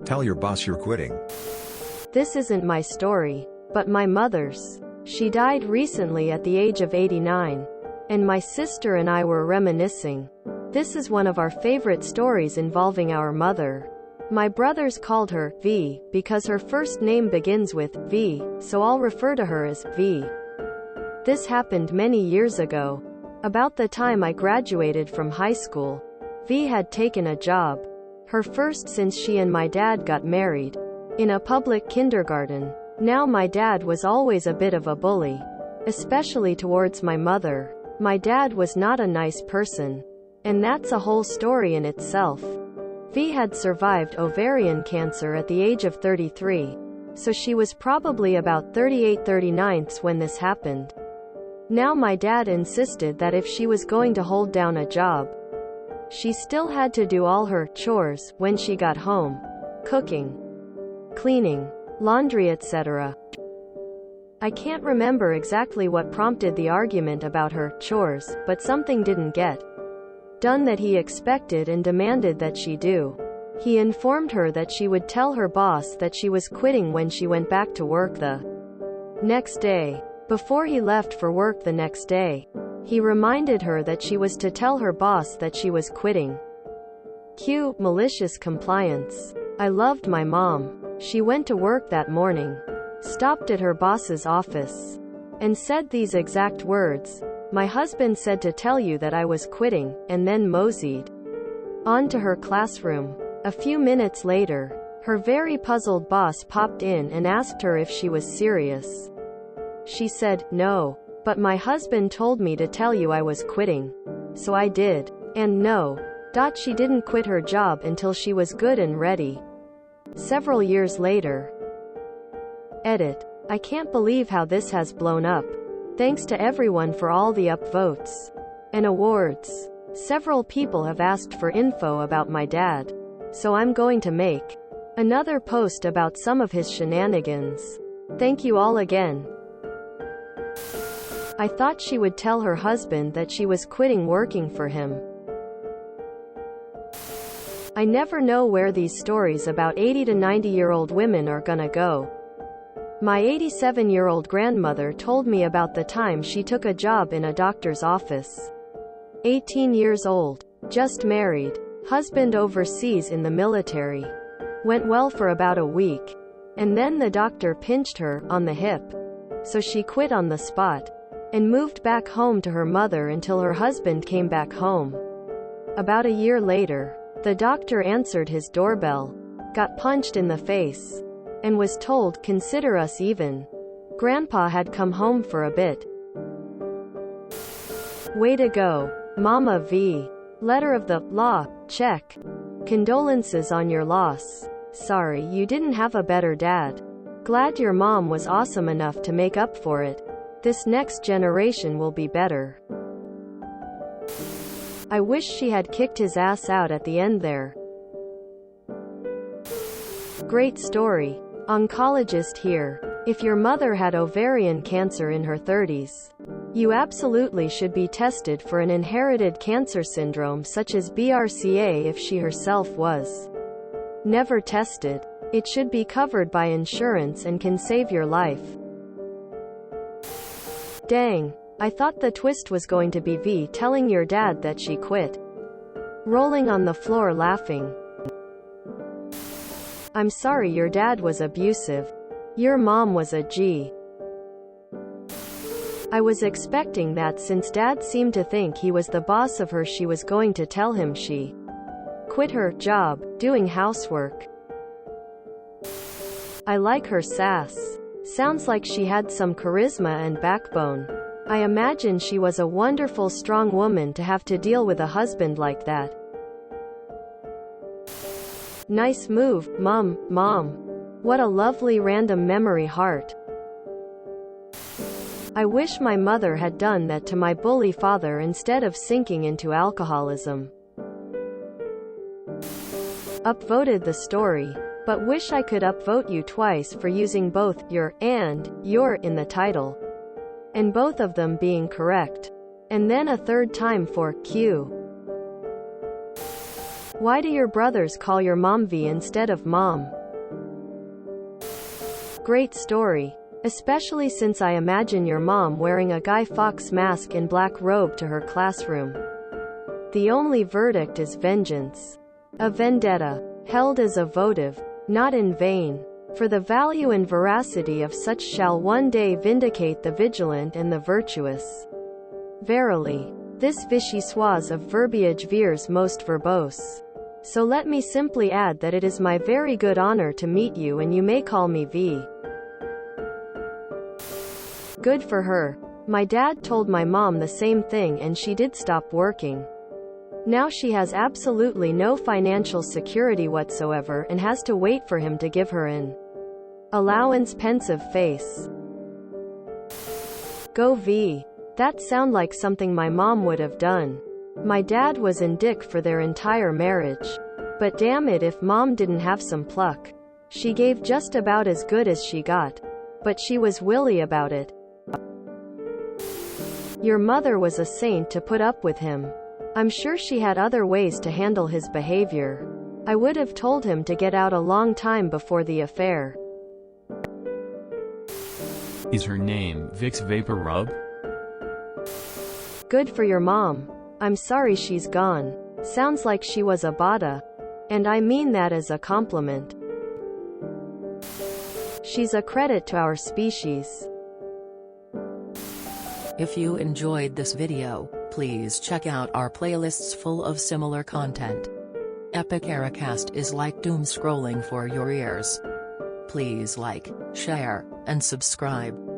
Tell your boss you're quitting. This isn't my story, but my mother's. She died recently at the age of 89. And my sister and I were reminiscing. This is one of our favorite stories involving our mother. My brothers called her V because her first name begins with V, so I'll refer to her as V. This happened many years ago. About the time I graduated from high school. V had taken a job. Her first since she and my dad got married. In a public kindergarten. Now my dad was always a bit of a bully. Especially towards my mother. My dad was not a nice person. And that's a whole story in itself. V had survived ovarian cancer at the age of 33. So she was probably about 38-39 when this happened. Now my dad insisted that if she was going to hold down a job, she still had to do all her chores when she got home. Cooking, cleaning, laundry, etc. I can't remember exactly what prompted the argument about her chores, but something didn't get done that he expected and demanded that she do. He informed her that she would tell her boss that she was quitting when she went back to work the next day. Before he left for work the next day, he reminded her that she was to tell her boss that she was quitting. Cue malicious compliance. I loved my mom. She went to work that morning, stopped at her boss's office, and said these exact words. My husband said to tell you that I was quitting, and then moseyed on to her classroom. A few minutes later, her very puzzled boss popped in and asked her if she was serious. She said, no, but my husband told me to tell you I was quitting. So I did. And no. She didn't quit her job until she was good and ready. Several years later. Edit. I can't believe how this has blown up. Thanks to everyone for all the upvotes and awards. Several people have asked for info about my dad. So I'm going to make another post about some of his shenanigans. Thank you all again. I thought she would tell her husband that she was quitting working for him. I never know where these stories about 80 to 90-year-old women are gonna go. My 87-year-old grandmother told me about the time she took a job in a doctor's office. 18 years old. Just married. Husband overseas in the military. Went well for about a week. And then the doctor pinched her on the hip. So she quit on the spot. And moved back home to her mother until her husband came back home. About a year later, the doctor answered his doorbell, got punched in the face, and was told, consider us even. Grandpa had come home for a bit. Way to go, Mama V. Letter of the law, check. Condolences on your loss. Sorry you didn't have a better dad. Glad your mom was awesome enough to make up for it. This next generation will be better. I wish she had kicked his ass out at the end there. Great story. Oncologist here. If your mother had ovarian cancer in her 30s, you absolutely should be tested for an inherited cancer syndrome such as BRCA if she herself was never tested. It should be covered by insurance and can save your life. Dang. I thought the twist was going to be V telling your dad that she quit. Rolling on the floor laughing. I'm sorry your dad was abusive. Your mom was a G. I was expecting that since dad seemed to think he was the boss of her, she was going to tell him she quit her job, doing housework. I like her sass. Sounds like she had some charisma and backbone. I imagine she was a wonderful, strong woman to have to deal with a husband like that. Nice move, Mom. What a lovely random memory heart. I wish my mother had done that to my bully father instead of sinking into alcoholism. Upvoted the story. But wish I could upvote you twice for using both your and your in the title. And both of them being correct. And then a third time for Q. Why do your brothers call your mom V instead of Mom? Great story. Especially since I imagine your mom wearing a Guy Fawkes mask and black robe to her classroom. The only verdict is vengeance. A vendetta, held as a votive, not in vain. For the value and veracity of such shall one day vindicate the vigilant and the virtuous. Verily, this vichyssoise of verbiage veers most verbose. So let me simply add that it is my very good honor to meet you, and you may call me V. Good for her. My dad told my mom the same thing and she did stop working. Now she has absolutely no financial security whatsoever and has to wait for him to give her an allowance. Pensive face. Go V. That sound like something my mom would have done. My dad was in dick for their entire marriage. But damn it if mom didn't have some pluck. She gave just about as good as she got. But she was willy about it. Your mother was a saint to put up with him. I'm sure she had other ways to handle his behavior. I would have told him to get out a long time before the affair. Is her name Vicks Vapor Rub? Good for your mom. I'm sorry she's gone. Sounds like she was a bada. And I mean that as a compliment. She's a credit to our species. If you enjoyed this video, please check out our playlists full of similar content. Epic Ericast is like doom scrolling for your ears. Please like, share, and subscribe.